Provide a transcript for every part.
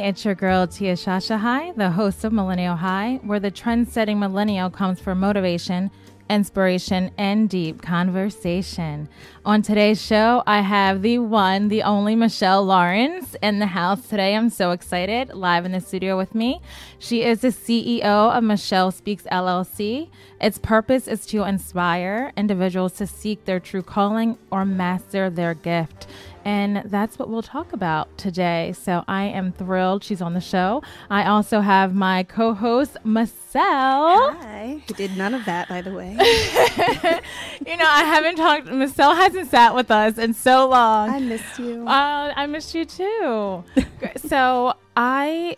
it's your girl Tia Shasha High, the host of Millennial High, where the trend-setting millennial comes for motivation, inspiration, and deep conversation. On today's show, I have the one, the only Michele Lawrence in the house today. I'm so excited. Live in the studio with me. She is the CEO of Michele Speaks LLC. Its purpose is to inspire individuals to seek their true calling or master their gift. And that's what we'll talk about today. So I am thrilled she's on the show. I also have my co-host, Michele. Hi. Who did none of that, by the way. You know, I haven't talked, Michele hasn't sat with us in so long. I missed you. I missed you too. So I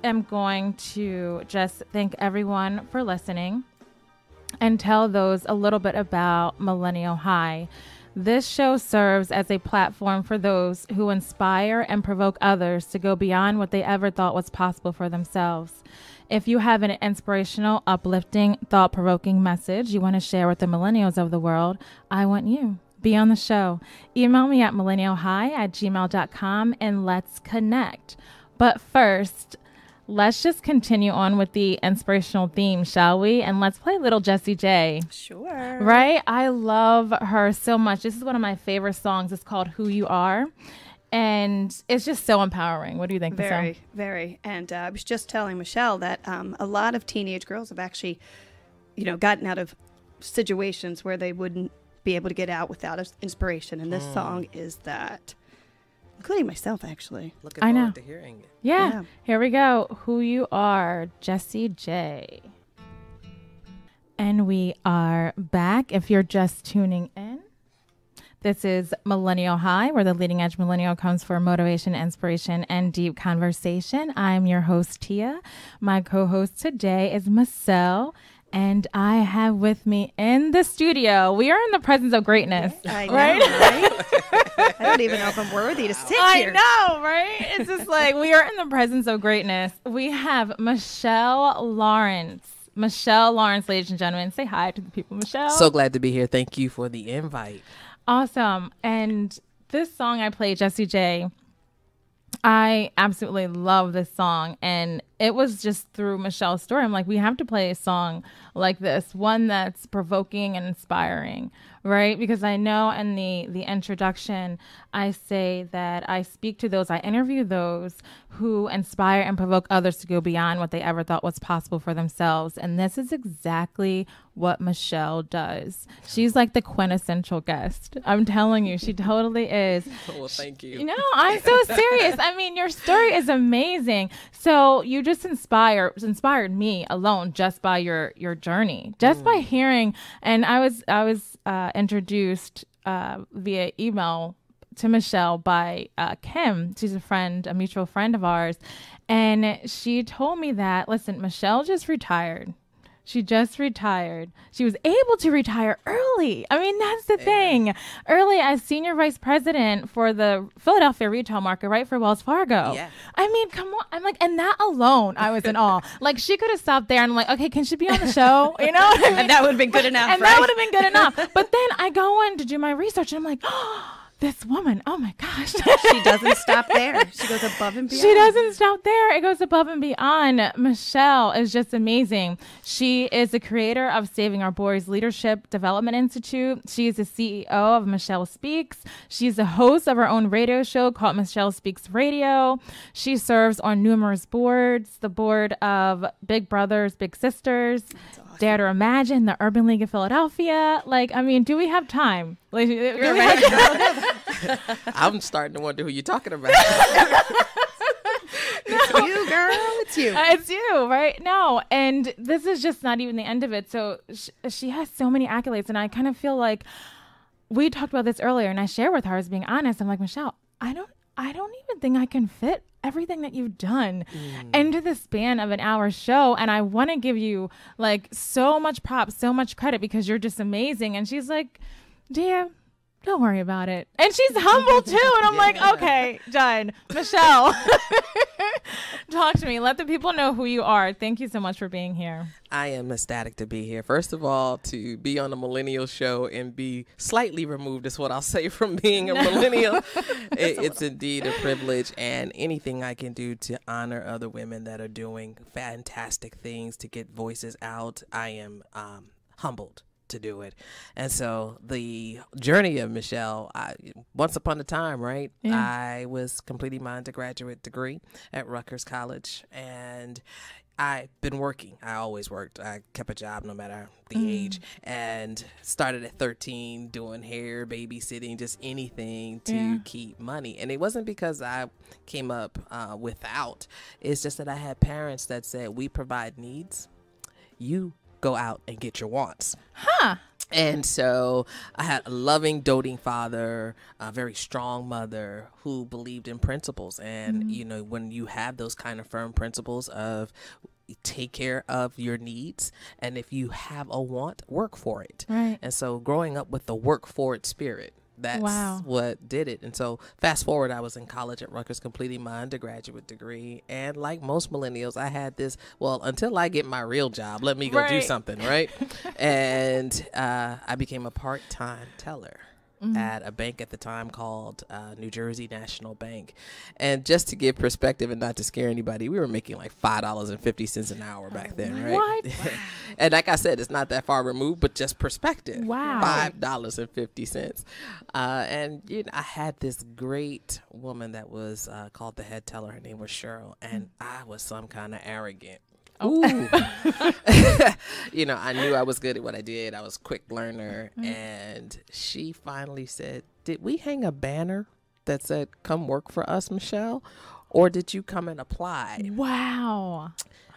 am going to just thank everyone for listening and tell those a little bit about Millennial High. This show serves as a platform for those who inspire and provoke others to go beyond what they ever thought was possible for themselves. If you have an inspirational, uplifting, thought-provoking message you want to share with the millennials of the world, I want you. Be on the show. Email me at millennialhigh@gmail.com and let's connect. But first, let's just continue on with the inspirational theme, shall we? And let's play a little Jessie J. Sure. Right? I love her so much. This is one of my favorite songs. It's called Who You Are. And it's just so empowering. What do you think, Very, Michele? very. And I was just telling Michele that a lot of teenage girls have actually, gotten out of situations where they wouldn't be able to get out without inspiration. And this song is that. Including myself, actually. Looking forward to hearing it. Yeah. Here we go. Who You Are, Jessie J. And we are back. If you're just tuning in, this is Millennial High, where the leading edge millennial comes for motivation, inspiration, and deep conversation. I'm your host, Tia. My co-host today is Michele. And I have with me in the studio, we are in the presence of greatness. I know, right? right? I don't even know if I'm worthy to sit here. I know, right? It's just like we are in the presence of greatness. We have Michele Lawrence. Michele Lawrence, ladies and gentlemen. Say hi to the people, Michele. So glad to be here. Thank you for the invite. Awesome. And this song I played, Jessie J, I absolutely love this song. And it was just through Michele's story. I'm like, we have to play a song like this, one that's provoking and inspiring, right? Because I know in the introduction, I say that I speak to those, I interview those who inspire and provoke others to go beyond what they ever thought was possible for themselves. And this is exactly what Michele does. She's like the quintessential guest. I'm telling you, she totally is. Well, thank you. No, I'm so serious. I mean, your story is amazing. So you just inspired me alone just by your journey, just by hearing. And I was introduced via email to Michele by Kim. She's a mutual friend of ours. And she told me that, listen, Michele just retired. She just retired. She was able to retire early. I mean, that's the thing. Early as senior vice president for the Philadelphia retail market, right, for Wells Fargo. Yeah. I mean, come on. I'm like, and that alone, I was in awe. Like, she could have stopped there and I'm like, okay, can she be on the show? You know what I mean? And that would have been good enough, and right? that would have been good enough. But then I go in to do my research and I'm like, oh, this woman, oh my gosh. She doesn't stop there. She goes above and beyond. She doesn't stop there. It goes above and beyond. Michele is just amazing. She is the creator of Saving Our Boys Leadership Development Institute. She is the CEO of Michele Speaks. She's the host of her own radio show called Michele Speaks Radio. She serves on numerous boards, the board of Big Brothers, Big Sisters, Dare to Imagine, the Urban League of Philadelphia. Like, I mean, do we have time? Like, I'm starting to wonder who you're talking about. It's you, girl. It's you. It's you, right? No. And this is just not even the end of it. So she has so many accolades. And I kind of feel like we talked about this earlier and I share with her, as being honest, I'm like, Michele, I don't even think I can fit everything that you've done into the span of an hour show. And I want to give you like so much props, so much credit because you're just amazing. And she's like, dear, don't worry about it. And she's humble too. And I'm like, okay, done. Michele, talk to me. Let the people know who you are. Thank you so much for being here. I am ecstatic to be here. First of all, to be on a Millennial show and be slightly removed is what I'll say from being a millennial. It's indeed a privilege, and anything I can do to honor other women that are doing fantastic things to get voices out, I am humbled to do it. And so the journey of Michele, once upon a time, right? Yeah. I was completing my undergraduate degree at Rutgers College, and I've been working. I always worked. I kept a job no matter the age, and started at 13 doing hair, babysitting, just anything to keep money. And it wasn't because I came up without. It's just that I had parents that said, we provide needs. You go out and get your wants. Huh. And so I had a loving, doting father, a very strong mother who believed in principles. And, you know, when you have those kind of firm principles of take care of your needs, and if you have a want, work for it. Right. And so growing up with the work for it spirit, that's what did it. And so fast forward, I was in college at Rutgers completing my undergraduate degree. And like most millennials, I had this, well, until I get my real job, let me go do something, right? And I became a part-time teller at a bank at the time called New Jersey National Bank. And just to give perspective and not to scare anybody, we were making like $5.50 an hour back then, right? What? And like I said, it's not that far removed, but just perspective. Wow. $5.50. And you know, I had this great woman that was called the head teller. Her name was Cheryl, and I was some kind of arrogant. Ooh. You know, I knew I was good at what I did. I was a quick learner. And she finally said, did we hang a banner that said, come work for us, Michele? Or did you come and apply? Wow.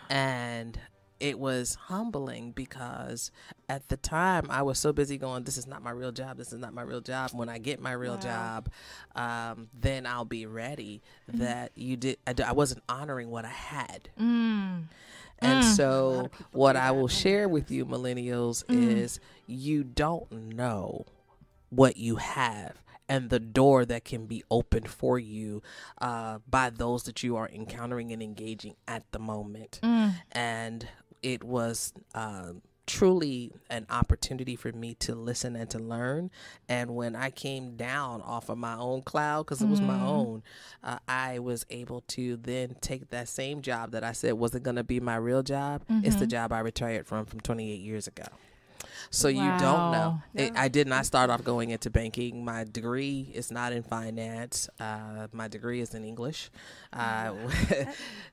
And it was humbling because at the time I was so busy going, this is not my real job. This is not my real job. When I get my real job, then I'll be ready. That I wasn't honoring what I had. And so what I will share with you millennials is you don't know what you have and the door that can be opened for you by those that you are encountering and engaging at the moment. And it was truly an opportunity for me to listen and to learn. And when I came down off of my own cloud, because it was my own, I was able to then take that same job that I said wasn't going to be my real job. It's the job I retired from 28 years ago. So you don't know. I did not start off going into banking. My degree is not in finance. My degree is in English.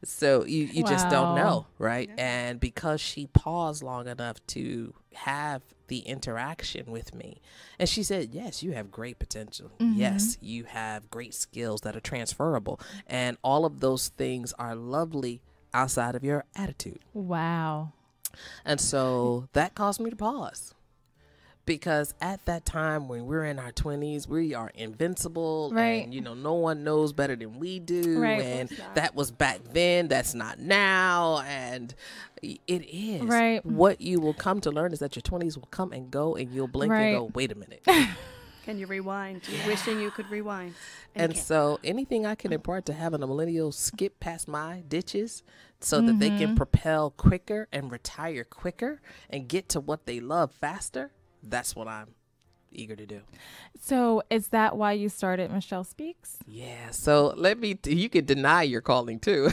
So you just don't know, right? And because she paused long enough to have the interaction with me, and she said, yes, you have great potential. Yes, you have great skills that are transferable. And all of those things are lovely outside of your attitude. Wow. And so that caused me to pause, because at that time when we're in our 20s, we are invincible, and you know, no one knows better than we do, and that was back then, that's not now. And it is what you will come to learn is that your 20s will come and go, and you'll blink and go, wait a minute. Can you rewind? You're wishing you could rewind. And so anything I can impart to having a millennial skip past my ditches so that they can propel quicker and retire quicker and get to what they love faster, that's what I'm eager to do. So is that why you started Michele Speaks? Yeah. So you can deny your calling too.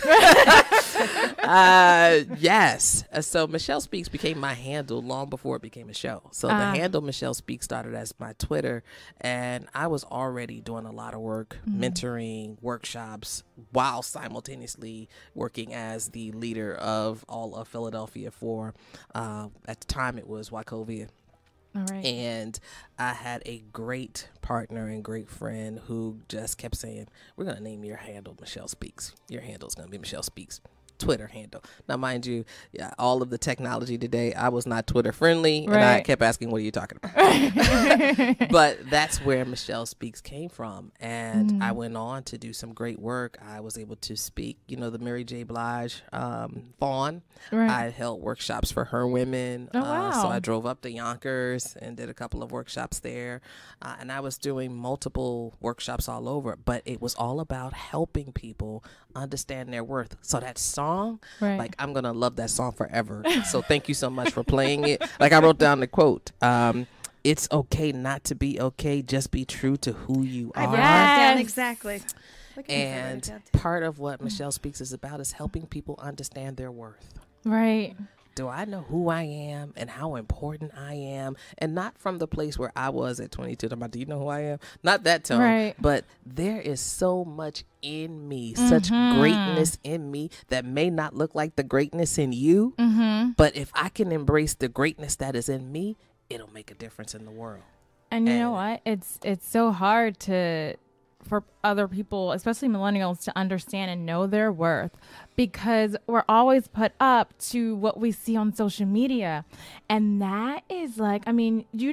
Yes. So Michele Speaks became my handle long before it became a show. So the handle Michele Speaks started as my Twitter, and I was already doing a lot of work, mentoring, workshops, while simultaneously working as the leader of all of Philadelphia for, at the time it was Wachovia. All right. And I had a great partner and great friend who just kept saying, we're going to name your handle Michele Speaks. Your handle is going to be Michele Speaks. Twitter handle. Now, mind you, yeah, all of the technology today, I was not Twitter friendly, and I kept asking, what are you talking about? But that's where Michele Speaks came from. And I went on to do some great work. I was able to speak, the Mary J. Blige Fawn. I held workshops for her women. Oh, wow. So I drove up to Yonkers and did a couple of workshops there. And I was doing multiple workshops all over, but it was all about helping people understand their worth. So that song, like, I'm going to love that song forever. So thank you so much for playing it. Like, I wrote down the quote, it's okay not to be okay. Just be true to who you are. I wrote that down exactly. And part of what Michele Speaks is about is helping people understand their worth. Right. Do I know who I am and how important I am? And not from the place where I was at 22. I'm about, do you know who I am? Not that tone. Right. But there is so much in me, such greatness in me that may not look like the greatness in you. But if I can embrace the greatness that is in me, it'll make a difference in the world. And you know what? It's so hard for other people, especially millennials, to understand and know their worth, because we're always put up to what we see on social media. And that is like, I mean, you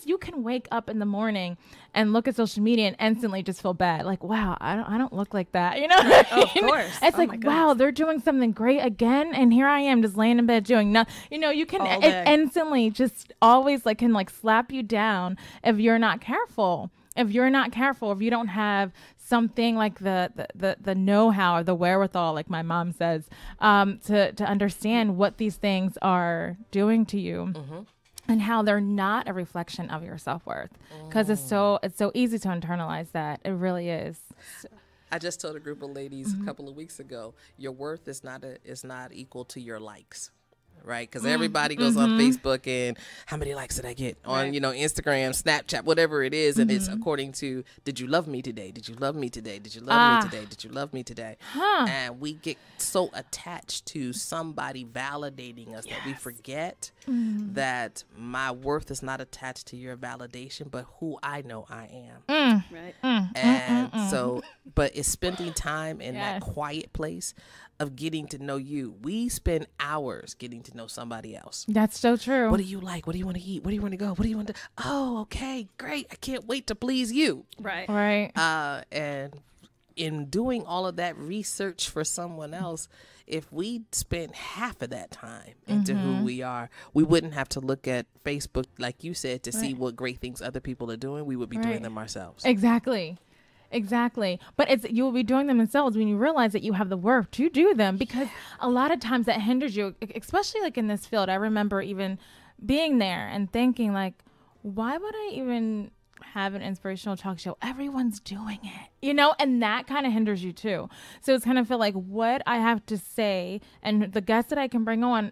you can wake up in the morning and look at social media and instantly just feel bad. Like, wow, I don't look like that. You know what I mean? Of course. It's like, wow, they're doing something great again. And here I am just laying in bed doing nothing. You can instantly just always can slap you down if you're not careful. If you're not careful, if you don't have something like the know-how or the wherewithal, like my mom says, to understand what these things are doing to you and how they're not a reflection of your self-worth, because it's so easy to internalize that. It really is. I just told a group of ladies a couple of weeks ago, your worth is not equal to your likes. Right, because everybody goes on Facebook and how many likes did I get on Instagram, Snapchat, whatever it is, and it's according to, did you love me today? Did you love me today? Did you love me today? Did you love me today? And we get so attached to somebody validating us that we forget that my worth is not attached to your validation, but who I know I am. Right. And so, but it's spending time in that quiet place of getting to know you. We spend hours getting to know somebody else. That's so true. What do you like? What do you want to eat? Where do you want to go? What do you want to? Oh, okay, great. I can't wait to please you. Right. And in doing all of that research for someone else, if we spent half of that time into who we are, we wouldn't have to look at Facebook, like you said, to see what great things other people are doing. We would be doing them ourselves. Exactly. But you will be doing them themselves when you realize that you have the worth to do them, because a lot of times that hinders you, especially in this field. I remember even being there and thinking why would I even have an inspirational talk show? Everyone's doing it, and that kind of hinders you too. So it's kind of feel like what I have to say and the guests that I can bring on,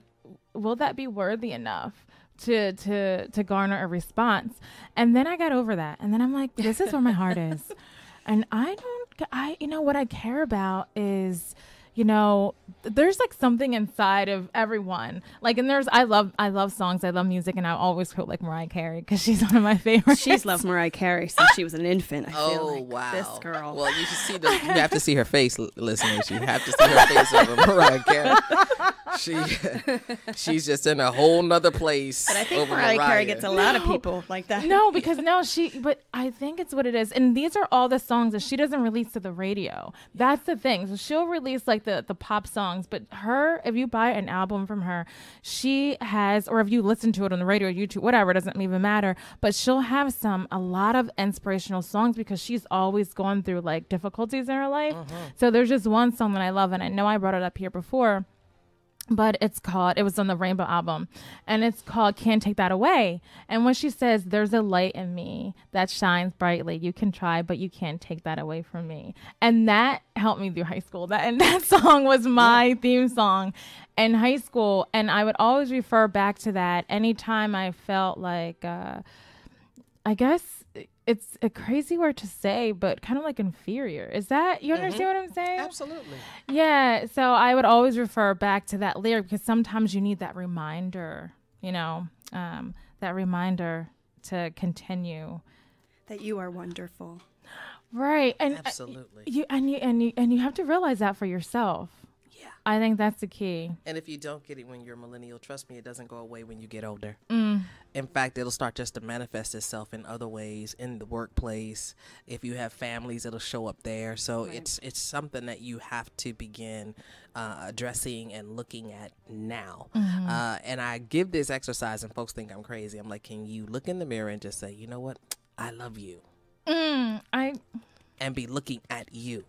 will that be worthy enough to garner a response? And then I got over that. And then I'm like, this is where my heart is. And what I care about is, there's something inside of everyone. And I love songs. I love music. And I always quote Mariah Carey because she's one of my favorites. She's loved Mariah Carey since she was an infant. I feel like wow. This girl. Well, you should see you have to see her face, listeners. You have to see her face over Mariah Carey. She's just in a whole nother place. But I think Mariah Carey gets a lot of people like that. No, because but I think it's what it is. And these are all the songs that she doesn't release to the radio. That's the thing. So she'll release the pop songs, but if you buy an album from her, she has, or if you listen to it on the radio, YouTube, whatever, it doesn't even matter, but she'll have a lot of inspirational songs because she's always gone through difficulties in her life. So there's just one song that I love, and I know I brought it up here before, but it was on the Rainbow album, and it's called Can't Take That Away. And when she says, there's a light in me that shines brightly, you can try, but you can't take that away from me. And that helped me through high school. That song was my theme song in high school. And I would always refer back to that anytime I felt I guess it's a crazy word to say, but kind of inferior. Is that, you understand what I'm saying? Absolutely. Yeah. So I would always refer back to that lyric because sometimes you need that reminder, that reminder to continue. That you are wonderful. Right. And absolutely. You have to realize that for yourself. Yeah. I think that's the key. And if you don't get it when you're a millennial, trust me, it doesn't go away when you get older. Mm. In fact, it'll start just to manifest itself in other ways, in the workplace. If you have families, it'll show up there. So it's something that you have to begin addressing and looking at now. And I give this exercise, and folks think I'm crazy. I'm like, can you look in the mirror and just say, you know what? I love you. And be looking at you.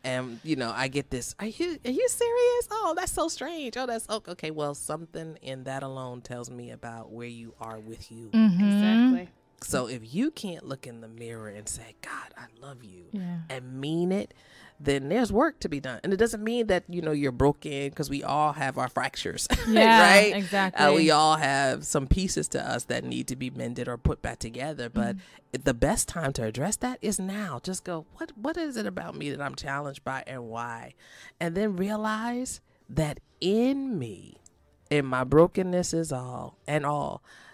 And, you know, I get this, are you serious? Oh, that's so strange. Oh, that's okay. Well, something in that alone tells me about where you are with you. Exactly. So if you can't look in the mirror and say, God, I love you, and mean it, then there's work to be done. And it doesn't mean that, you know, you're broken, because we all have our fractures, right? Exactly. We all have some pieces to us that need to be mended or put back together. But the best time to address that is now. Just go, what is it about me that I'm challenged by, and why? And then realize that in me, in my brokenness is all,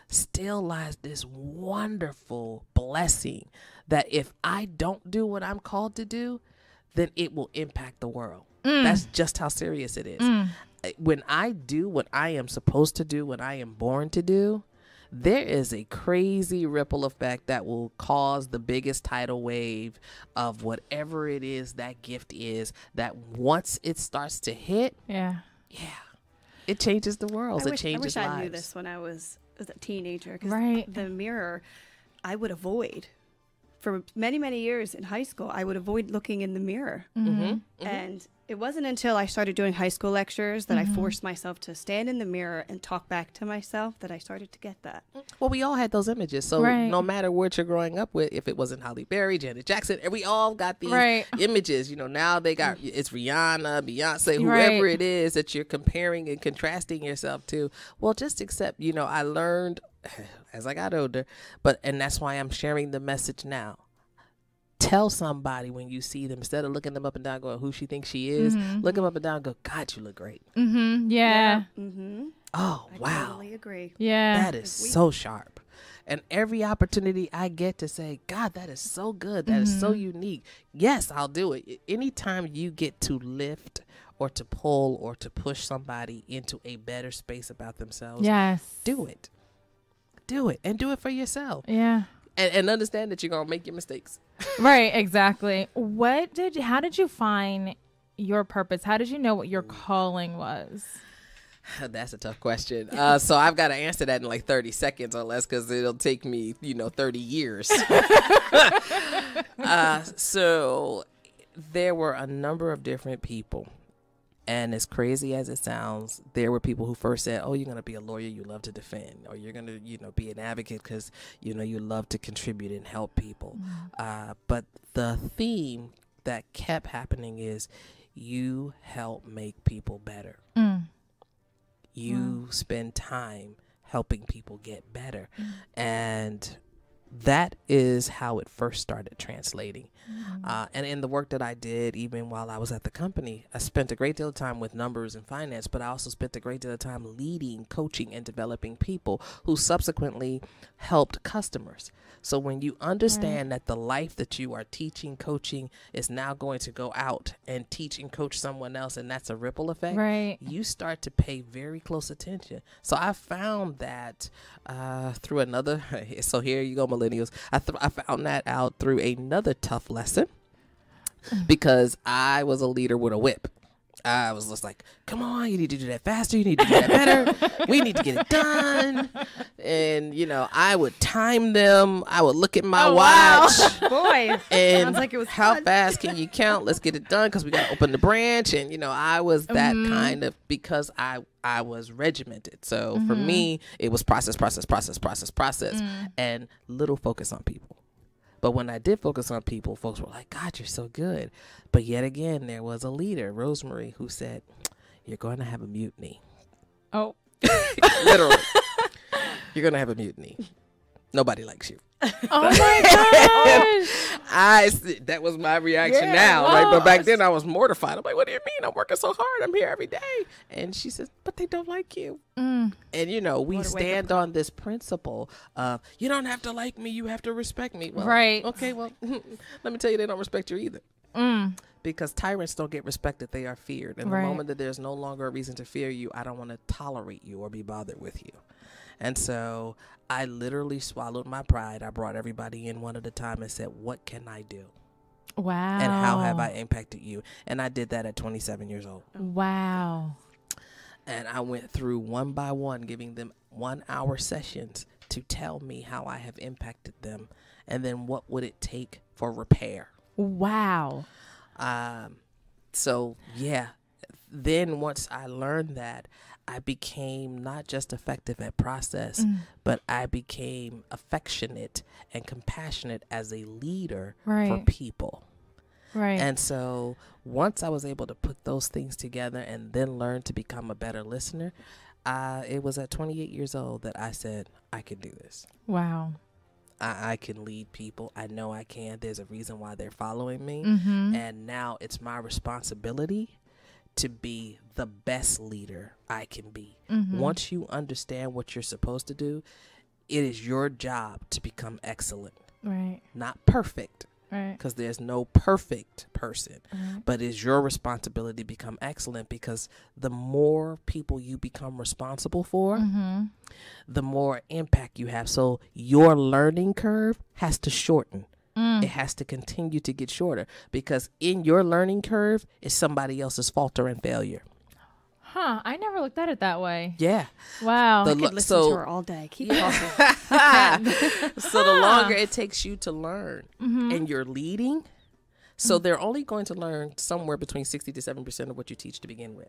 still lies this wonderful blessing that if I don't do what I'm called to do, then it will impact the world. That's just how serious it is. When I do what I am supposed to do, what I am born to do, there is a crazy ripple effect that will cause the biggest tidal wave of whatever it is that gift is, that once it starts to hit, it changes the world. It changes lives. I wish I knew this when I was a teenager, because the mirror I would avoid. For many, many years in high school, I would avoid looking in the mirror. And it wasn't until I started doing high school lectures that I forced myself to stand in the mirror and talk back to myself that I started to get that. Well, we all had those images. So no matter what you're growing up with, if it wasn't Halle Berry, Janet Jackson, and we all got these images. You know, now they got, it's Rihanna, Beyonce, whoever it is that you're comparing and contrasting yourself to. Well, just accept, you know, I learned as I got older, and that's why I'm sharing the message now. Tell somebody when you see them, instead of looking them up and down going, who she thinks she is, look them up and down and go, God, you look great. Yeah. Oh, wow. I totally agree. Yeah. That is so sharp. And every opportunity I get to say, God, that is so good. That is so unique. Yes, I'll do it. Anytime you get to lift or to pull or to push somebody into a better space about themselves, do it. Do it, and do it for yourself. Yeah. And understand that you're going to make your mistakes. Right, exactly. How did you find your purpose? How did you know what your calling was? That's a tough question. So I've got to answer that in like 30 seconds or less, because it'll take me, 30 years. So there were a number of different people. And as crazy as it sounds, there were people who first said, oh, you're going to be a lawyer, you love to defend, or you're going to, be an advocate because, you love to contribute and help people. But the theme that kept happening is you help make people better. You spend time helping people get better. And that is how it first started translating. And in the work that I did, even while I was at the company, I spent a great deal of time with numbers and finance, but I also spent a great deal of time leading, coaching, and developing people who subsequently helped customers. So when you understand that the life that you are teaching, coaching, is now going to go out and teach and coach someone else, and that's a ripple effect, you start to pay very close attention. So I found that through another, so here you go, millennials, I found that out through another tough lesson, because I was a leader with a whip. I was just like, come on, you need to do that faster. You need to do that better. We need to get it done. And, I would time them. I would look at my watch. Wow. Boy, and sounds like it was how fun. fast can you count? Let's get it done, because we got to open the branch. And, I was that kind of, because I was regimented. So for me, it was process, and little focus on people. But when I did focus on people, folks were like, God, you're so good. But yet again, there was a leader, Rosemary, who said, you're going to have a mutiny. Oh. Literally. You're going to have a mutiny. Nobody likes you. Oh my gosh. That was my reaction now, right? But back then I was mortified. I'm like, what do you mean? I'm working so hard. I'm here every day. And she says, but they don't like you. And, we stand on this principle of, you don't have to like me. You have to respect me. Well, right. Okay, well, let me tell you, they don't respect you either. Because tyrants don't get respected, they are feared. And Right. the moment that there's no longer a reason to fear you, I don't want to tolerate you or be bothered with you. And so I literally swallowed my pride. I brought everybody in one at a time and said, what can I do? Wow. And how have I impacted you? And I did that at 27 years old. Wow. And I went through one by one, giving them 1 hour sessions to tell me how I have impacted them. And then what would it take for repair? Wow. So yeah, then once I learned that, I became not just effective at process, but I became affectionate and compassionate as a leader for Right. people. Right. And so once I was able to put those things together and then learn to become a better listener, it was at 28 years old that I said, I can do this. Wow. I can lead people. I know I can. There's a reason why they're following me. Mm-hmm. And now it's my responsibility to be the best leader I can be. Mm-hmm. Once you understand what you're supposed to do, it is your job to become excellent. Right. Not perfect, Right. because there's no perfect person. Right. But it's your responsibility to become excellent, because the more people you become responsible for, Mm-hmm. the more impact you have. So your learning curve has to shorten. It has to continue to get shorter, because in your learning curve is somebody else's falter and failure. Huh. I never looked at it that way. Yeah. Wow. The I could listen so- to her all day. Keep talking. So the longer it takes you to learn Mm-hmm. and you're leading, so they're only going to learn somewhere between 60 to 7% of what you teach to begin with.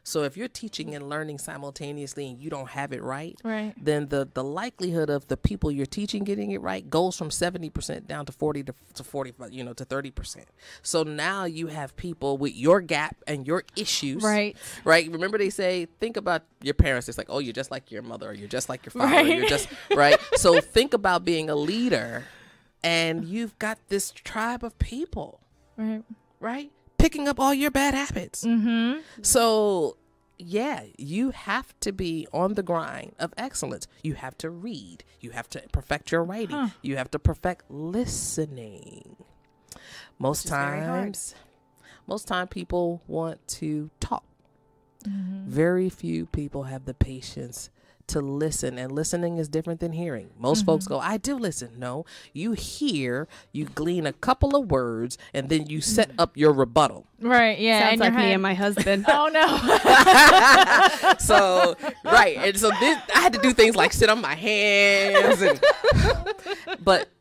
So if you're teaching and learning simultaneously and you don't have it right, Right. then the likelihood of the people you're teaching getting it right goes from 70% down to 40 to 45, to 30%. So now you have people with your gap and your issues. Right. Right. Remember they say, think about your parents. It's like, oh, you're just like your mother, or you're just like your father. Or Right. you're just right. So think about being a leader, and you've got this tribe of people, Right. right? Picking up all your bad habits. Mm-hmm. So yeah, you have to be on the grind of excellence. You have to read. You have to perfect your writing. Huh. You have to perfect listening. Most Which is very hard. time people want to talk. Mm-hmm. Very few people have the patience to listen, and listening is different than hearing. Most folks go, I do listen. No, you hear, you glean a couple of words, and then you set up your rebuttal. Right. Yeah. Sounds in like your me head. and my husband. Oh no. So right, and so this, I had to do things like sit on my hands,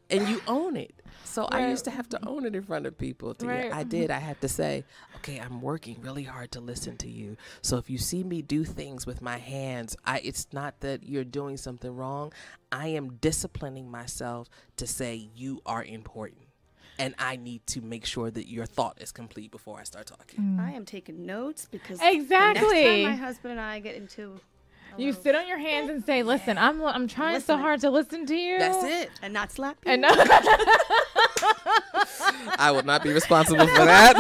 and you own it. So I Right. used to have to own it in front of people. Right. I did. I had to say, okay, I'm working really hard to listen to you. So if you see me do things with my hands, it's not that you're doing something wrong. I am disciplining myself to say you are important, and I need to make sure that your thought is complete before I start talking. I am taking notes because the Exactly. next time my husband and I get into You sit on your hands and say, "Listen, I'm trying so Listening. hard to listen to you." That's it. and not slap you. And I would not be responsible for that.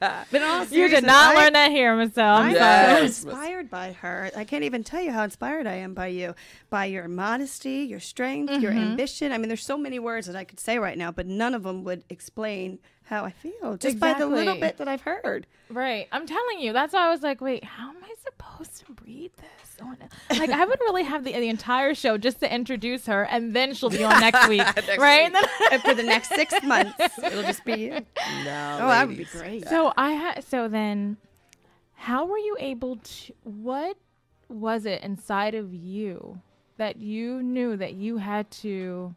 But in all you did seriousness, not learn that here, Michelle. I'm I'm Yes. so inspired by her. I can't even tell you how inspired I am by you, by your modesty, your strength, your ambition. I mean, there's so many words that I could say right now, but none of them would explain how I feel just by the little Exactly. bit that I've heard. Right. I'm telling you. That's why I was like, wait, how am I supposed to read this? Oh, no. Like, I would really have the entire show just to introduce her, and then she'll be on next week. right? week. And then And for the next 6 months, it'll just be you. No, Oh, that would be ladies. great. So then how were you able to, what was it inside of you that you knew that you had to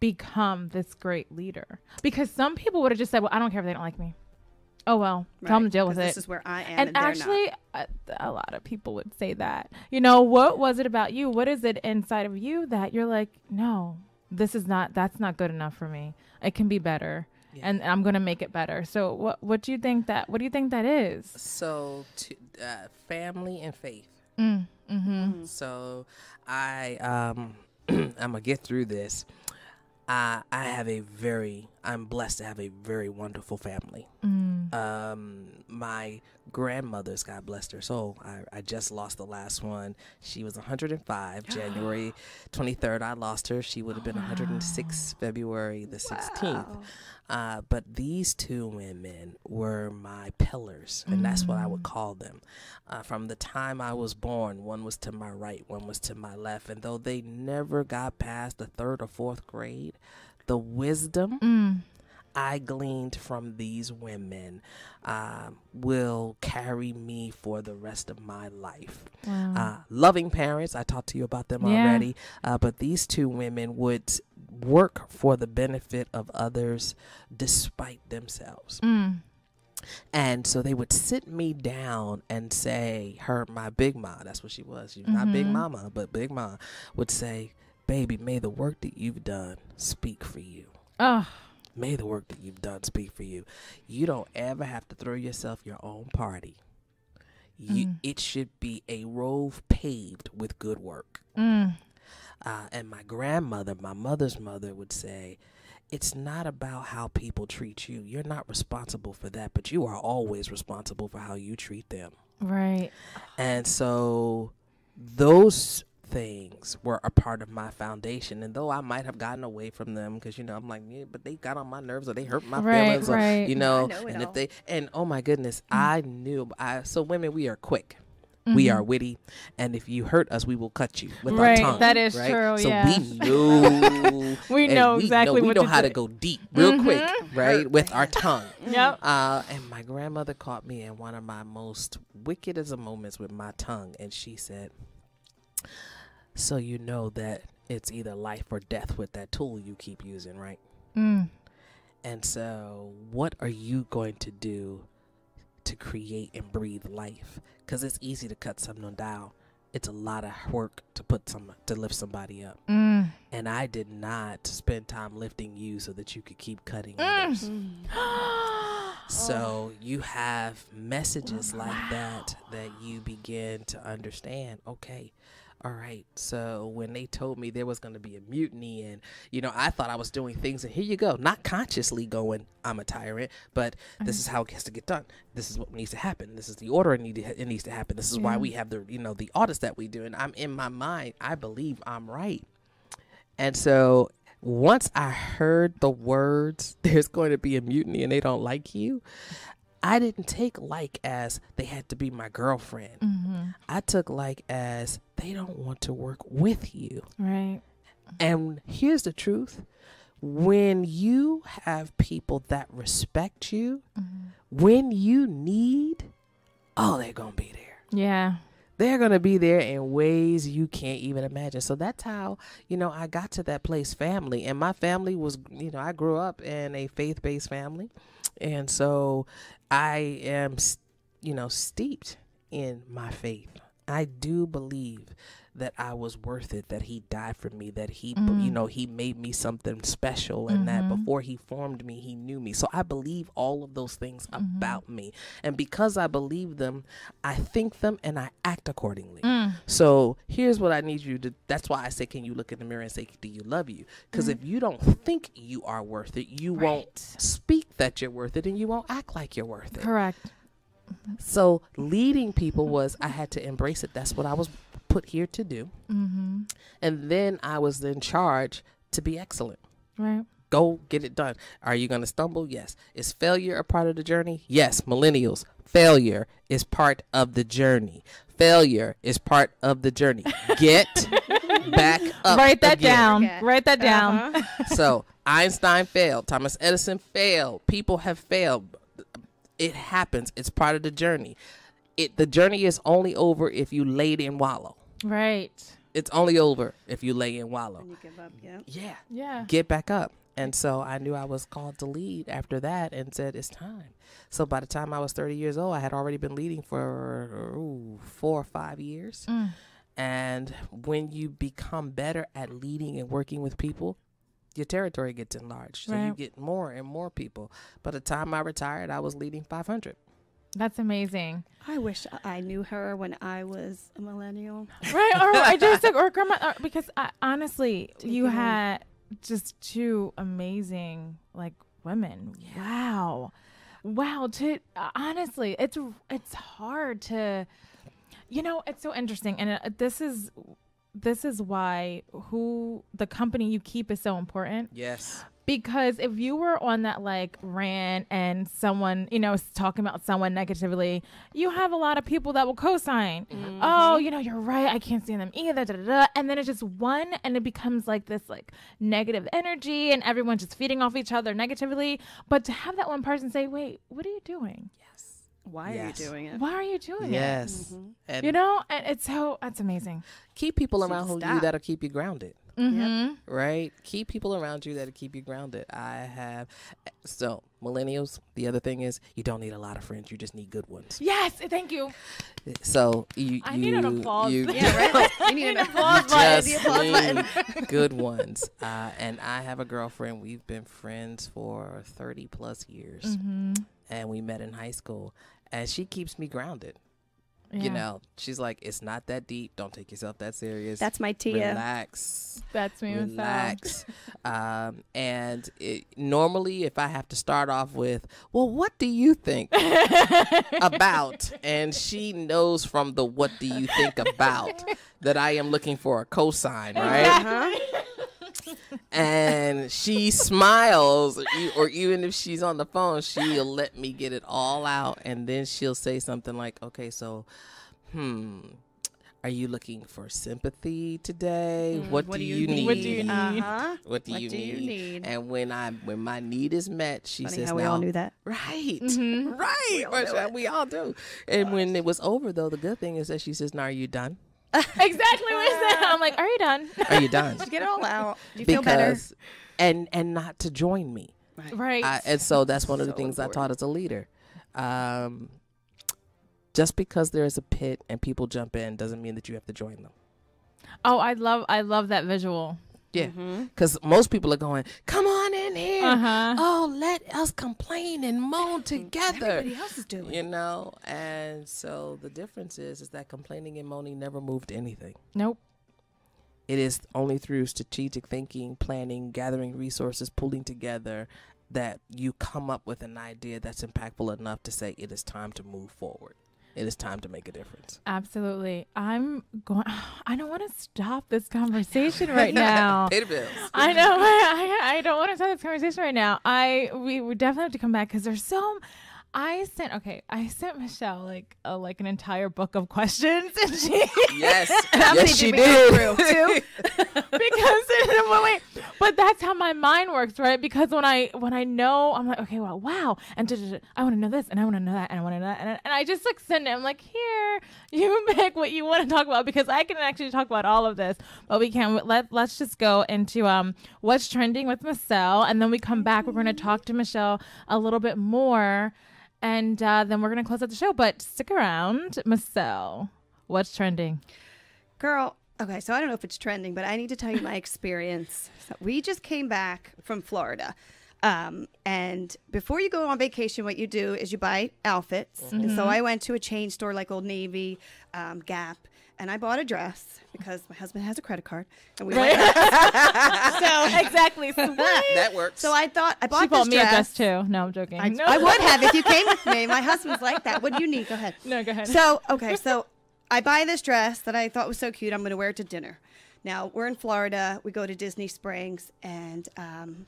become this great leader? Because some people would have just said, well, I don't care if they don't like me. Oh, well, tell them to deal with it. This is where I am, And they're actually, a lot of people would say that. What was it about you? What is it inside of you that you're like, no, that's not good enough for me. It can be better. Yeah. And I'm going to make it better. So what do you think that is? So, family and faith. Mm-hmm. So, I'm gonna get through this. I have a very I'm blessed to have a very wonderful family. My grandmother's, God bless her soul, I just lost the last one. She was 105. January 23rd, I lost her. She would have been 106 February the 16th. But these two women were my pillars, and that's what I would call them. From the time I was born, one was to my right, one was to my left. And though they never got past the 3rd or 4th grade, the wisdom I gleaned from these women will carry me for the rest of my life. Wow. Loving parents, I talked to you about them already, but these two women would work for the benefit of others despite themselves. And so they would sit me down and say, my big ma, that's what she was. She was not Big Mama, but Big Ma would say, baby, may the work that you've done speak for you. Oh. May the work that you've done speak for you. You don't ever have to throw yourself your own party. It should be a road paved with good work. And my grandmother, my mother's mother, would say, it's not about how people treat you. You're not responsible for that, but you are always responsible for how you treat them. Right. And so those things were a part of my foundation. And though I might have gotten away from them because, I'm like, yeah, but they got on my nerves or they hurt my feelings. Or, right. I know and it if oh my goodness, I knew. So women, we are quick. We are witty, and if you hurt us, we will cut you with our tongue. That is right? true. So yeah. we know, we know exactly we know how to go deep, real quick, right, with our tongue. Yep. And my grandmother caught me in one of my most wickedest of moments with my tongue, and she said, "So you know that it's either life or death with that tool you keep using, right? And so, what are you going to do to create and breathe life? Because it's easy to cut someone down. It's a lot of work to lift somebody up. And I did not spend time lifting you so that you could keep cutting others. So you have messages like that you begin to understand. Okay. All right. So when they told me there was going to be a mutiny and, I thought I was doing things, and here you go, not consciously going, I'm a tyrant, but this is how it has to get done. This is what needs to happen. This is the order it needs to happen. This is why we have the audits that we do. And I'm in my mind, I believe I'm right. And so once I heard the words, there's going to be a mutiny and they don't like you, I didn't take like as they had to be my girlfriend. I took like as they don't want to work with you. Right. And here's the truth. When you have people that respect you, when you need, they're going to be there. Yeah. They're going to be there in ways you can't even imagine. So that's how, I got to that place, family. And my family was, I grew up in a faith-based family. And so I am, steeped in my faith. I do believe that I was worth it, that he died for me, that he, he made me something special, and that before he formed me, he knew me. So I believe all of those things about me. And because I believe them, I think them and I act accordingly. So here's what I need you to, that's why I say, can you look in the mirror and say, do you love you? Because if you don't think you are worth it, you won't speak that you're worth it, and you won't act like you're worth it. Correct. So leading people I had to embrace it. That's what I was put here to do. And then I was in charge to be excellent. Right. Go get it done. Are you going to stumble? Yes. Is failure a part of the journey? Yes. Millennials, failure is part of the journey. Failure is part of the journey. Get back up. Write that again. down. Write that down. So Einstein failed. Thomas Edison failed. People have failed. It happens. It's part of the journey. The journey is only over if you lay and wallow. Right. It's only over if you lay and wallow. And you give up, Yeah. Get back up. And so I knew I was called to lead after that and said, it's time. So by the time I was 30 years old, I had already been leading for 4 or 5 years. And when you become better at leading and working with people, your territory gets enlarged. So you get more and more people. By the time I retired, I was leading 500. That's amazing. I wish I knew her when I was a millennial. Right. Or grandma, because honestly, you had just two amazing, women. Wow. To honestly, it's hard to, it's so interesting. And this is why the company you keep is so important. Yes. Because if you were on that like rant and someone, is talking about someone negatively, you have a lot of people that will co-sign. Mm-hmm. Oh, you're right. I can't stand them either. Da, da, da. And then it's just one, and it becomes like this like negative energy, and everyone's just feeding off each other negatively. But to have that one person say, "Wait, what are you doing? Yes. Why are you doing it? Why are you doing it? Yes. Mm-hmm. And and it's that's amazing. keep people around you that'll keep you grounded. Mm-hmm. Right? Keep people around you that'll keep you grounded. So millennials, the other thing is you don't need a lot of friends. You just need good ones. Yes. Thank you. So I need an applause. Yeah, right? You need an applause button. The applause button. Good ones. And I have a girlfriend. We've been friends for 30 plus years. Mm-hmm. And we met in high school. And she keeps me grounded. Yeah. She's like, it's not that deep. Don't take yourself that serious. That's my Tia. Relax. That's me. Relax. And normally, if I have to start off with, well, what do you think about? And she knows from the what do you think about that I am looking for a cosign, right? Uh-huh. And she smiles, or even if she's on the phone, she'll let me get it all out, and then she'll say something like, okay, so are you looking for sympathy today? What do you need? What do you need? Uh-huh. What do you need? And when my need is met, she Funny says, how we all knew that. Right. Mm-hmm. Right. We all do. And when it was over, though, the good thing is that she says, now are you done? Exactly what I said. I'm like, are you done? Are you done? Did you get it all out? Do you feel better? And not to join me. Right. And so that's one of the So things important. I taught as a leader. Just because there is a pit and people jump in doesn't mean that you have to join them. Oh, I love that visual. Yeah, because most people are going, come on in here. Uh-huh. Oh, let us complain and moan together. Everybody else is doing it. And so the difference is that complaining and moaning never moved anything. Nope. It is only through strategic thinking, planning, gathering resources, pulling together that you come up with an idea that's impactful enough to say it is time to move forward. It is time to make a difference. Absolutely. I don't want to stop this conversation right now. Pay the bills. I know. I don't want to stop this conversation right now. We definitely have to come back because there's so. I sent Michele like an entire book of questions, and she yes she did. Because but that's how my mind works, right? Because when I know, I'm like, okay, well, wow, and I want to know this, and I want to know that, and I want to know that, and I just like send it. I'm like, here, you pick what you want to talk about because I can actually talk about all of this, but we can't. Let's just go into what's trending with Michele, and then we come back. We're going to talk to Michele a little bit more. And then we're going to close out the show. But stick around. Michele, what's trending? Girl, okay, so I don't know if it's trending, but I need to tell you my experience. So we just came back from Florida. And before you go on vacation, what you do is you buy outfits. Mm-hmm. And so I went to a chain store like Old Navy, Gap. And I bought a dress because my husband has a credit card. And we went so exactly. That works. So I thought I bought she bought this me dress. a dress too. No, I'm joking. I would have if you came with me. My husband's like that. What do you need? Go ahead. No, go ahead. So I buy this dress that I thought was so cute. I'm going to wear it to dinner. Now, we're in Florida. We go to Disney Springs and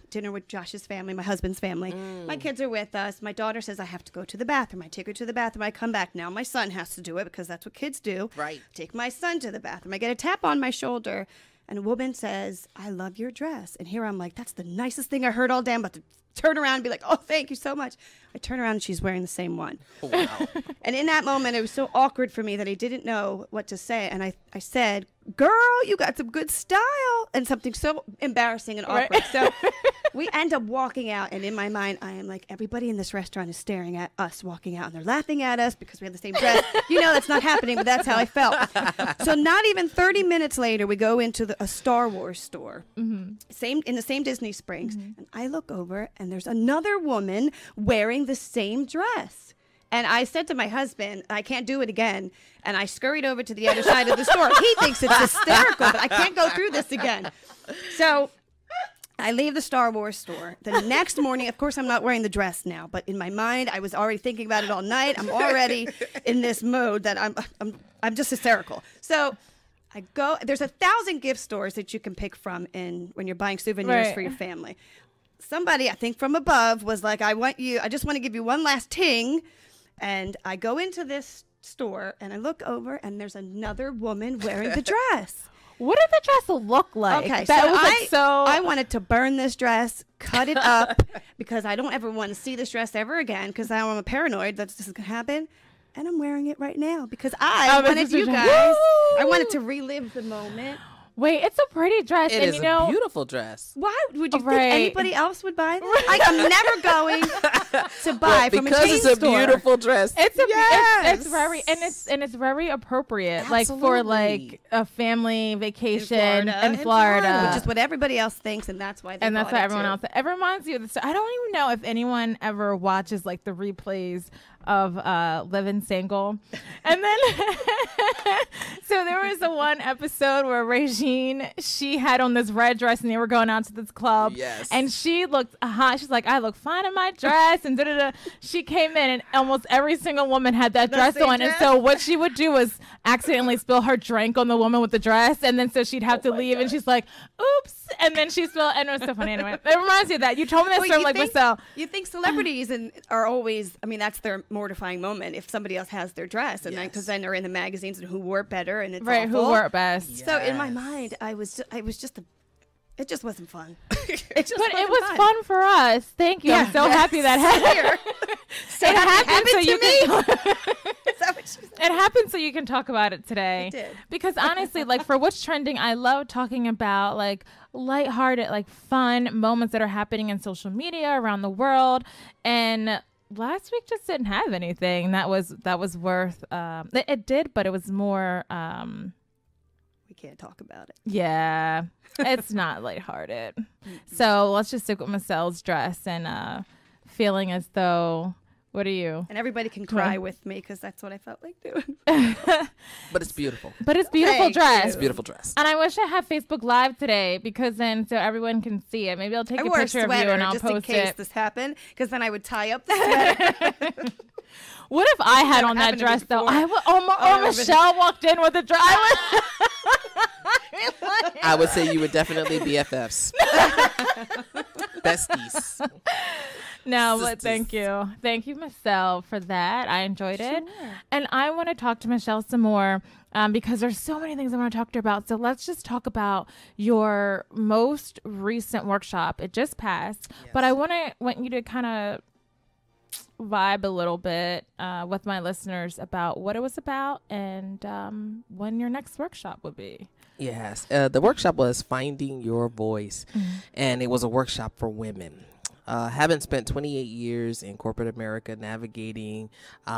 dinner with Josh's family, my husband's family. My kids are with us. My daughter says, I have to go to the bathroom. I take her to the bathroom. I come back. Now my son has to do it because that's what kids do. Right. Take my son to the bathroom. I get a tap on my shoulder, and a woman says, I love your dress. And here I'm like, that's the nicest thing I heard all day. I'm about to turn around and be like, oh, thank you so much. I turn around and she's wearing the same one. Oh, wow. And in that moment, it was so awkward for me that I didn't know what to say. And I said, girl, you got some good style. And something so embarrassing and awkward. Right. So we end up walking out. And in my mind, I am like, everybody in this restaurant is staring at us walking out. And they're laughing at us because we have the same dress. That's not happening, but that's how I felt. So not even 30 minutes later, we go into a Star Wars store. Mm-hmm. In the same Disney Springs. Mm-hmm. And I look over and there's another woman wearing the same dress. And I said to my husband, I can't do it again. And I scurried over to the other side of the store. He thinks it's hysterical, but I can't go through this again. So I leave the Star Wars store. The next morning, of course, I'm not wearing the dress now, but in my mind, I was already thinking about it all night. I'm already in this mode that I'm just hysterical. So I go. There's 1,000 gift stores that you can pick from when you're buying souvenirs for your family. Somebody, I think from above, was like, I just want to give you one last ting. And I go into this store and I look over and there's another woman wearing the dress. What did the dress look like? Okay, so I wanted to burn this dress, cut it up, because I don't ever want to see this dress ever again, because I'm paranoid that this is going to happen. And I'm wearing it right now because I wanted you guys. I wanted to relive the moment. Wait, it's a pretty dress. It is a beautiful dress. Why would you think anybody else would buy that? I'm never going to buy from a chain store. Because it's a beautiful dress. It's very it's very appropriate, Absolutely. like for like a family vacation in Florida, which is what everybody else thinks, and that's why. And that's what everyone else. It reminds you of the story. I don't even know if anyone ever watches like the replays of Living Single. And then so there was one episode where Regine, she had on this red dress and they were going out to this club. Yes. And she looked hot. She's like, I look fine in my dress, and she came in and almost every single woman had that dress on. And so what she would do was accidentally spill her drink on the woman with the dress, and then so she'd have to leave, and she's like, oops, and then she spilled, and it was so funny. Anyway, it reminds you of that. You told me that story like Michele. You think celebrities are always, I mean, that's their mortifying moment if somebody else has their dress, and because then they're in the magazines and who wore it better, and it's awful. Who wore it best. Yes. So in my mind, it just wasn't fun. It was fun for us. Thank you. Yeah, I'm so happy that happened. It happened so you can. Is that what she said? It happened so you can talk about it today. It did. Because honestly, like for what's trending, I love talking about like lighthearted, like fun moments that are happening in social media around the world. And last week just didn't have anything that was worth. It did, but it was more. We can't talk about it. Yeah, it's not lighthearted. So let's just stick with Michele's dress and feeling as though. What are you? And everybody can cry with me because that's what I felt like doing. But it's beautiful. But it's beautiful dress. It's a beautiful dress. And I wish I had Facebook Live today because then so everyone can see it. Maybe I'll take a picture of you and I'll post it. Just in case this happened, because then I would tie up the sweater. What if I had on that dress though? Michele walked in with a dress. I would say you would definitely BFFs. Besties. No, but thank you. Thank you, Michele, for that. I enjoyed it. And I want to talk to Michele some more because there's so many things I want to talk to her about. So let's just talk about your most recent workshop. It just passed. Yes. But I want you to kind of vibe a little bit with my listeners about what it was about and when your next workshop would be. Yes. The workshop was Finding Your Voice, and it was a workshop for women. Having spent 28 years in corporate America navigating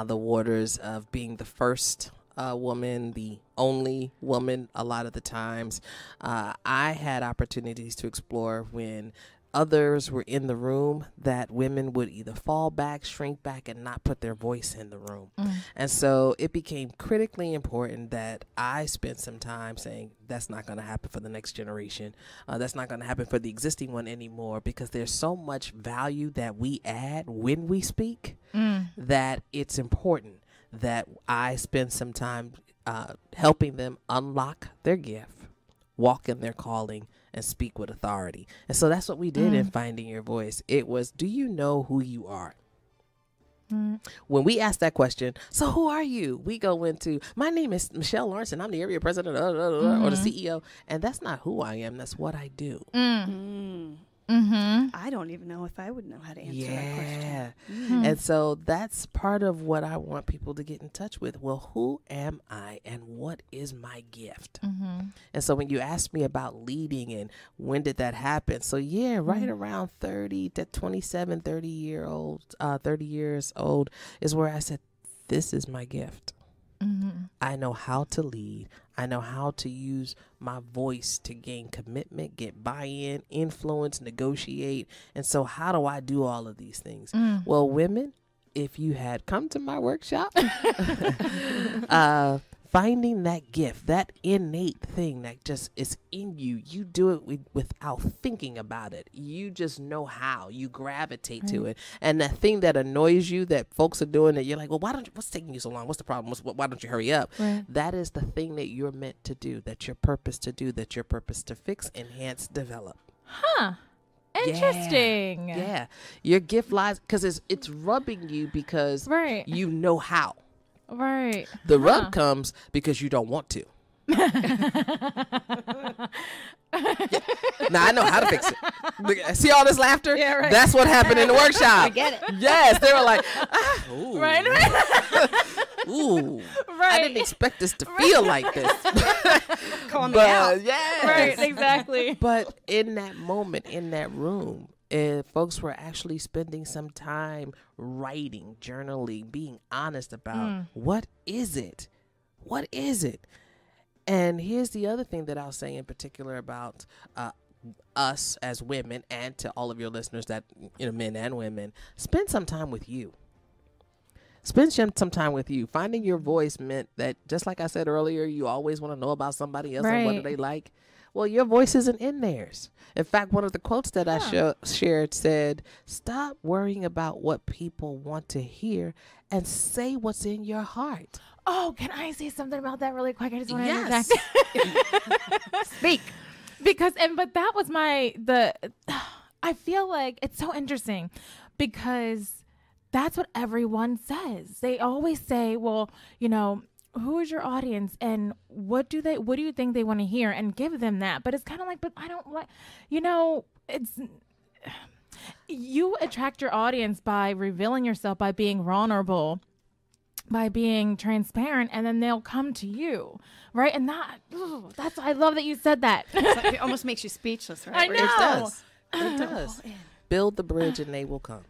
the waters of being the first woman, the only woman a lot of the times, I had opportunities to explore when others were in the room that women would either fall back, shrink back, and not put their voice in the room. And so it became critically important that I spent some time saying that's not going to happen for the next generation. That's not going to happen for the existing one anymore, because there's so much value that we add when we speak that it's important that I spend some time helping them unlock their gift, walk in their calling, and speak with authority. And so that's what we did in Finding Your Voice. It was, do you know who you are? When we ask that question, so who are you? We go into, my name is Michele Lawrence and I'm the area president or the CEO. And that's not who I am. That's what I do. I don't even know if I would know how to answer that question. And so that's part of what I want people to get in touch with. Well, who am I and what is my gift? And so when you ask me about leading and when did that happen? So right around 30 to 27, 30 years old is where I said, this is my gift. I know how to lead. I know how to use my voice to gain commitment, get buy-in, influence, negotiate. And so how do I do all of these things? Well, women, if you had come to my workshop, finding that gift, that innate thing that just is in you. You do it without thinking about it. You just know how. You gravitate to it. And that thing that annoys you that folks are doing that you're like, well, what's taking you so long? What's the problem? Why don't you hurry up? Right. That is the thing that you're meant to do, that your purpose to do, that your purpose to fix, enhance, develop. Huh. Interesting. Yeah. Your gift lies because it's rubbing you because you know how. Right. The rub comes because you don't want to. Now I know how to fix it. See all this laughter? Yeah, right. That's what happened in the workshop. I get it. Yes, they were like, ooh. Right. Ooh. Right. I didn't expect this to feel like this. Call me out. Yes. Right, exactly. But in that moment, in that room, folks were actually spending some time writing, journaling, being honest about what is it? What is it? And here's the other thing that I'll say in particular about us as women, and to all of your listeners that, men and women, spend some time with you. Spend some time with you. Finding your voice meant that, just like I said earlier, you always want to know about somebody else and what do they like. Well, your voice isn't in theirs. In fact, one of the quotes that I shared said, stop worrying about what people want to hear and say what's in your heart. Oh, can I say something about that really quick? I just want to Yes. Speak. But that was I feel like it's so interesting because that's what everyone says. They always say, well, who is your audience and what do you think they want to hear, and give them that. But it's kind of like, but I don't like, you attract your audience by revealing yourself, by being vulnerable, by being transparent, and then they'll come to you. Right. And I love that you said that. It almost makes you speechless, right? I know. It does. Build the bridge and they will come.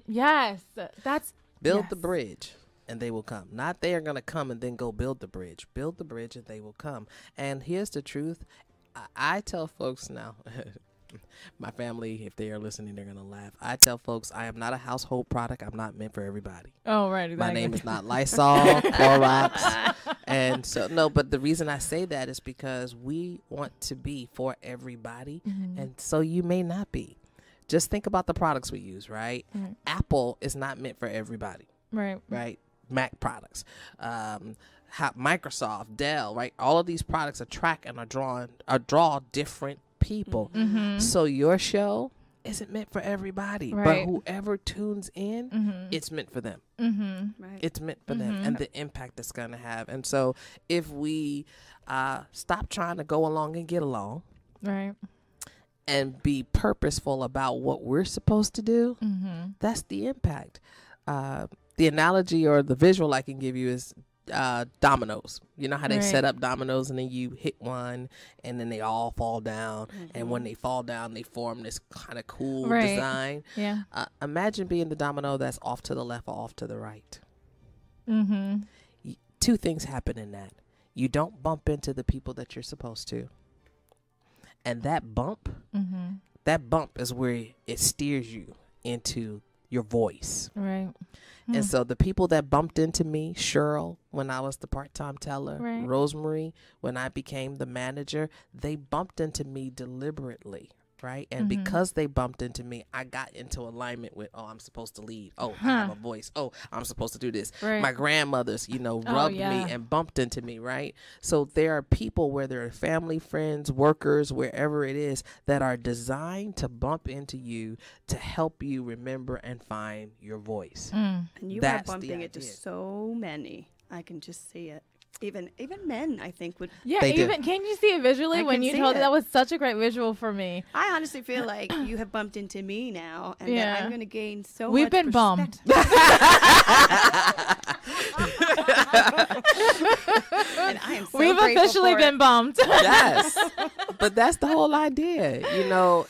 Yes. Build the bridge and they will come. Not they are going to come and then go build the bridge. Build the bridge and they will come. And here's the truth. I tell folks now, my family, if they are listening, they're going to laugh. I tell folks I am not a household product. I'm not meant for everybody. Oh, right. Exactly. My name is not Lysol, Clorox. And so, no, but the reason I say that is because we want to be for everybody. And so you may not be. Just think about the products we use, right? Apple is not meant for everybody. Right. Mac products, Microsoft, Dell, right? All of these products attract and draw different people. So your show isn't meant for everybody, but whoever tunes in, it's meant for them. Right. It's meant for them and the impact it's going to have. And so if we stop trying to go along and get along, right, and be purposeful about what we're supposed to do, that's the impact. The analogy or the visual I can give you is dominoes. You know how they set up dominoes and then you hit one and then they all fall down. And when they fall down, they form this kind of cool design. Yeah. Imagine being the domino that's off to the left or off to the right. Two things happen in that. You don't bump into the people that you're supposed to. And that bump is where it steers you into your voice. Right. And so the people that bumped into me, Cheryl, when I was the part-time teller, Rosemary, when I became the manager, they bumped into me deliberately. Right. And because they bumped into me, I got into alignment with, I'm supposed to lead. I have a voice. I'm supposed to do this. My grandmothers, rubbed me and bumped into me. Right. So there are people, whether they're family, friends, workers, wherever it is, that are designed to bump into you to help you remember and find your voice. And you are bumping it to so many. I can just see it. Even men, I think, would. Yeah, can you see it visually when you told it? That was such a great visual for me. I honestly feel like you have bumped into me now, and that I'm going to gain so much. We've been bumped. And I am so We've officially been bumped. Yes, but that's the whole idea.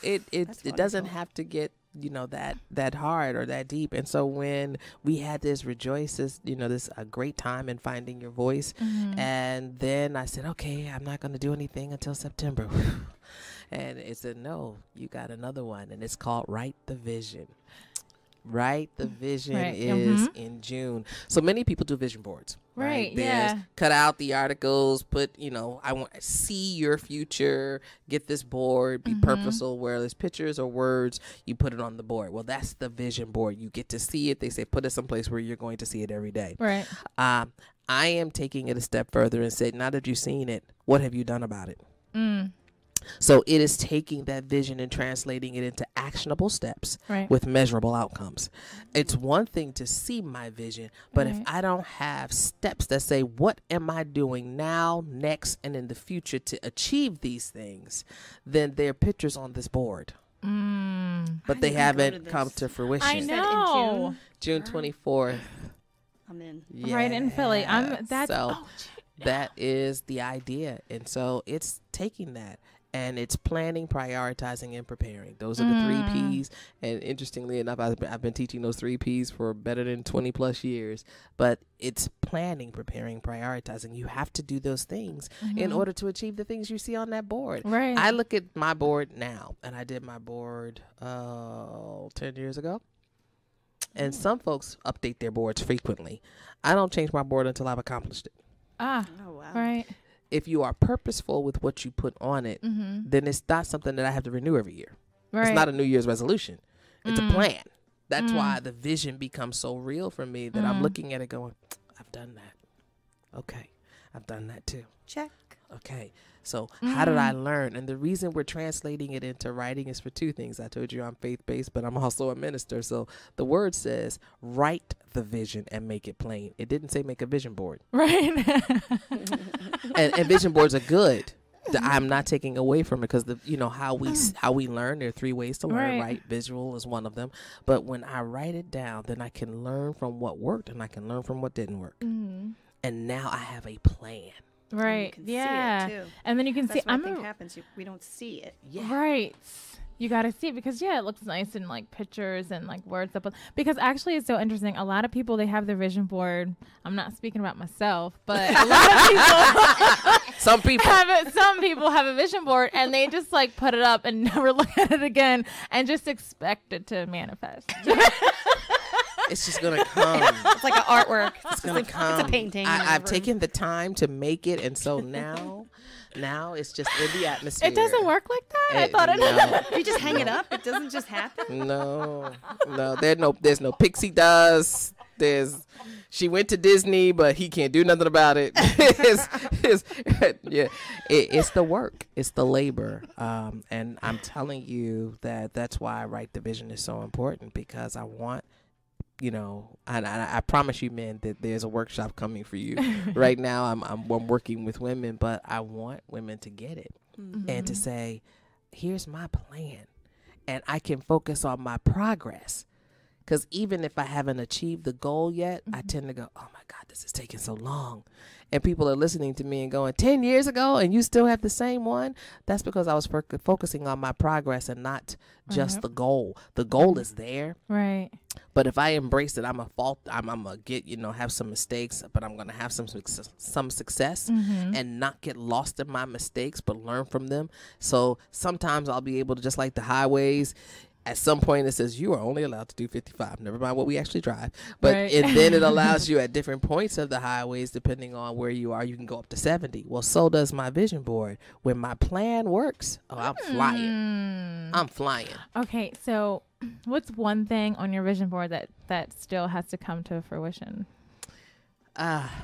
It doesn't have to get that hard or that deep. And so when we had this a great time in finding your voice, and then I said, okay, I'm not going to do anything until September. And it said, no, you got another one, and it's called Write the Vision. Right? The vision Right. is in June. So many people do vision boards. Right, There's yeah. cut out the articles, put, I want to see your future, get this board, be purposeful, where there's pictures or words, you put it on the board. Well, that's the vision board. You get to see it. They say put it someplace where you're going to see it every day. Right. I am taking it a step further and said, now that you've seen it, what have you done about it? So it is taking that vision and translating it into actionable steps with measurable outcomes. It's one thing to see my vision, but if I don't have steps that say, what am I doing now, next, and in the future to achieve these things, then they're pictures on this board. But they haven't come to fruition. I know. June 24th. I'm in. Yeah. Right in Philly. That is the idea. And so it's taking that. And it's planning, prioritizing, and preparing. Those are the 3 Ps. And interestingly enough, I've been teaching those 3 Ps for better than 20 plus years. But it's planning, preparing, prioritizing. You have to do those things in order to achieve the things you see on that board. Right. I look at my board now, and I did my board 10 years ago. And some folks update their boards frequently. I don't change my board until I've accomplished it. Oh, wow. Right. If you are purposeful with what you put on it, then it's not something that I have to renew every year. Right. It's not a New Year's resolution. It's a plan. That's why the vision becomes so real for me that I'm looking at it going, I've done that. Okay. I've done that too. Check. Okay. So how did I learn? And the reason we're translating it into writing is for 2 things. I told you I'm faith-based, but I'm also a minister. So the word says, write the vision and make it plain. It didn't say make a vision board. Right. and vision boards are good. I'm not taking away from it because how we learn. There are 3 ways to learn. Right. Visual is one of them. But when I write it down, then I can learn from what worked and I can learn from what didn't work. And now I have a plan. Right. And you can yeah. see it too. And then you can That's see. what I think happens. We don't see it. Yeah. Right. You got to see it because it looks nice in like pictures and like words up. Because actually, it's so interesting. A lot of people, they have their vision board. I'm not speaking about myself, but a lot of people. Some people have it. Some people have a vision board and they just like put it up and never look at it again and just expect it to manifest. It's just gonna come. It's like an artwork. It's gonna come. It's a painting. I've taken the time to make it, and so now it's just in the atmosphere. It doesn't work like that. I thought it. No. You just hang it up. It doesn't just happen. No. There's no pixie dust. She went to Disney, but he can't do nothing about it. It's the work. It's the labor. And I'm telling you that's why I write the vision is so important because I want. I promise you, men, that there's a workshop coming for you. Right now, I'm working with women, but I want women to get it and to say, here's my plan. And I can focus on my progress. Because even if I haven't achieved the goal yet, I tend to go, oh, my God, this is taking so long. And people are listening to me and going, 10 years ago and you still have the same one? That's because I was focusing on my progress and not just the goal. The goal is there. Right. But if I embrace it, I'm going to get, have some mistakes, but I'm going to have some success and not get lost in my mistakes, but learn from them. So sometimes I'll be able to, just like the highways, at some point it says you are only allowed to do 55. Never mind what we actually drive. But and then it allows you at different points of the highways, depending on where you are, you can go up to 70. Well, so does my vision board. When my plan works, I'm flying. I'm flying. Okay, so what's one thing on your vision board that still has to come to fruition?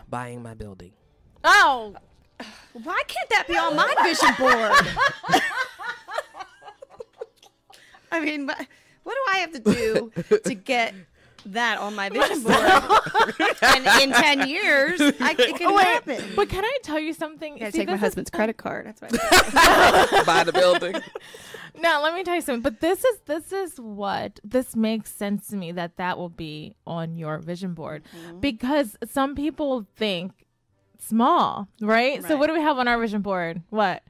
Buying my building. Oh, why can't that be on my vision board? I mean, what do I have to do to get that on my vision board? And in 10 years, it can happen. But can I tell you something? I gotta take my husband's credit card. That's what Buy the building. Now, let me tell you something. But this makes sense to me that will be on your vision board. Because some people think small, right? So what do we have on our vision board? What?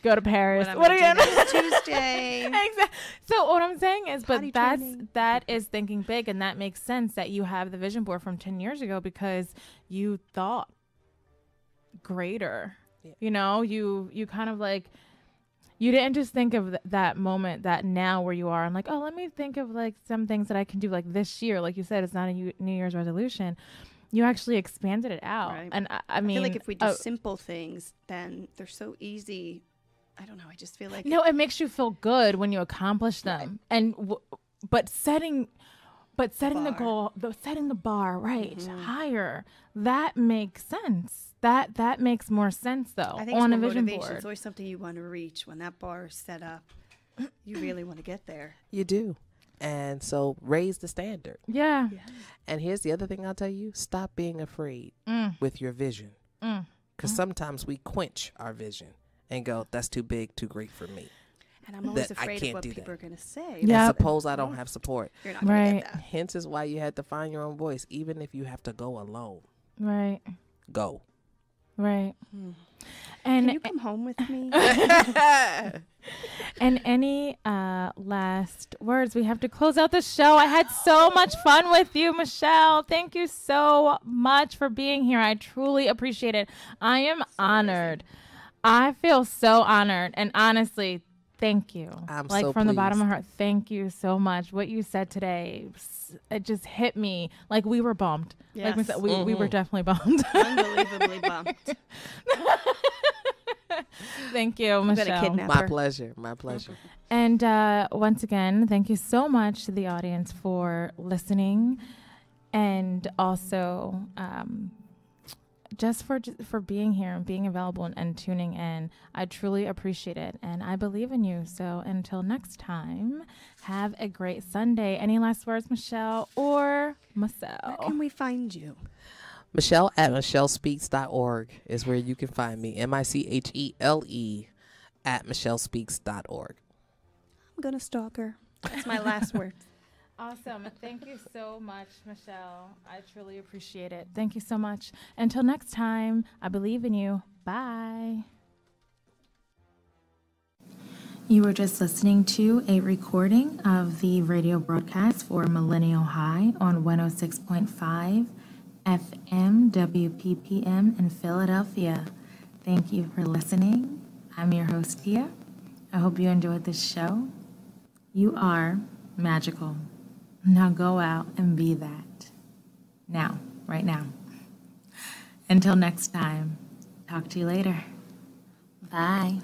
Go to Paris. What are you Tuesday? Exactly. So what I'm saying is, Potty but training. that is thinking big, and that makes sense that you have the vision board from 10 years ago because you thought greater. Yeah. You kind of like You didn't just think of that moment, that now where you are, and like, oh, let me think of like some things that I can do like this year. Like you said, it's not a New Year's resolution. You actually expanded it out. Right. And I mean, feel like if we do simple things, then they're so easy. I don't know. I just feel like no, it makes you feel good when you accomplish them. Right. And but setting the goal, setting the bar higher, that makes sense. That makes more sense though. I think on it's a more vision motivation. board. It's always something you want to reach. When that bar is set up, you really want to get there. You do. And so raise the standard. Yeah. And here's the other thing I'll tell you. Stop being afraid with your vision. Because sometimes we quench our vision and go, that's too big, too great for me. And I'm always That I afraid of can't what do people that. are going to say. Yeah. And suppose I don't have support. You're not going to Right. get that. Hence is why you had to find your own voice, even if you have to go alone. Right. Go. Right. Can And you come home with me? and any last words? We have to close out the show. I had so much fun with you, Michele. Thank you so much for being here. I truly appreciate it. I am honored. I feel so honored. And honestly, thank you. I'm like so from the bottom of pleased. my heart, thank you so much. What you said today, it just hit me like we were bummed. Like we Yes. said, we were definitely bummed. Unbelievably bummed. Thank you, I'm going to Michele. kidnap My her. pleasure. My pleasure. And once again, thank you so much to the audience for listening, and also just for being here and being available and tuning in. I truly appreciate it, and I believe in you. So until next time, have a great Sunday. Any last words, Michele or Where Marcel? can we find you? Michele at michellespeaks.org is where you can find me. MICHELE at michellespeaks.org. I'm going to stalk her. That's my last word. Awesome. Thank you so much, Michele. I truly appreciate it. Thank you so much. Until next time, I believe in you. Bye. You were just listening to a recording of the radio broadcast for Millennial High on 106.5 FM WPPM in Philadelphia. Thank you for listening. I'm your host, Tia. I hope you enjoyed this show. You are magical. Now go out and be that. Now, right now. Until next time, talk to you later. Bye.